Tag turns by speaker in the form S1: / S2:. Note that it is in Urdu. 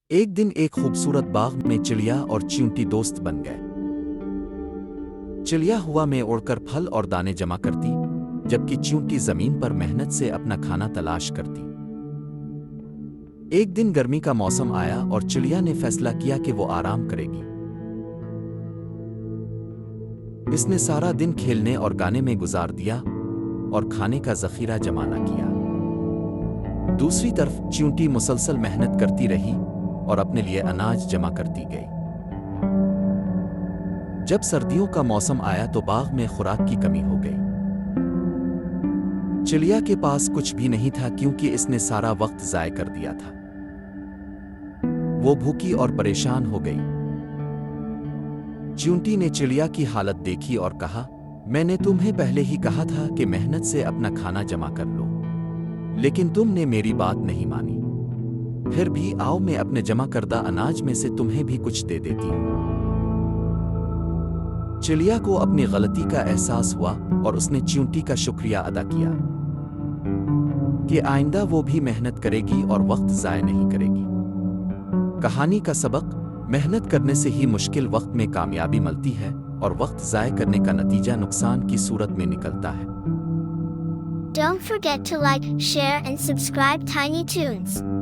S1: ایک دن ایک خوبصورت باغ میں چڑیا اور چیونٹی دوست بن گئے۔ چڑیا ہوا میں اڑ کر پھل اور دانے جمع کرتی، جبکہ چیونٹی زمین پر محنت سے اپنا کھانا تلاش کرتی۔ ایک دن گرمی کا موسم آیا اور چڑیا نے فیصلہ کیا کہ وہ آرام کرے گی۔ اس نے سارا دن کھیلنے اور گانے میں گزار دیا اور کھانے کا ذخیرہ جمع نہ کیا۔ دوسری طرف چیونٹی مسلسل محنت کرتی رہی اور اپنے لیے اناج جمع کرتی گئی۔ جب سردیوں کا موسم آیا تو باغ میں خوراک کی کمی ہو گئی۔ چڑیا کے پاس کچھ بھی نہیں تھا کیونکہ اس نے سارا وقت ضائع کر دیا تھا۔ وہ بھوکی اور پریشان ہو گئی۔ چیونٹی نے چڑیا کی حالت دیکھی اور کہا، میں نے تمہیں پہلے ہی کہا تھا کہ محنت سے اپنا کھانا جمع کر لو، لیکن تم نے میری بات نہیں مانی۔ پھر بھی آؤ، میں اپنے جمع کردہ اناج میں سے تمہیں بھی کچھ دے دیتی ہوں۔ چڑیا کو اپنی غلطی کا احساس ہوا اور اس نے چیونٹی کا شکریہ ادا کیا کہ آئندہ وہ بھی محنت کرے گی اور وقت ضائع نہیں کرے گی۔ کہانی کا سبق: محنت کرنے سے ہی مشکل وقت میں کامیابی ملتی ہے اور وقت ضائع کرنے کا نتیجہ نقصان کی صورت میں نکلتا ہے۔
S2: Don't forget to like, share and subscribe Tiny Toons.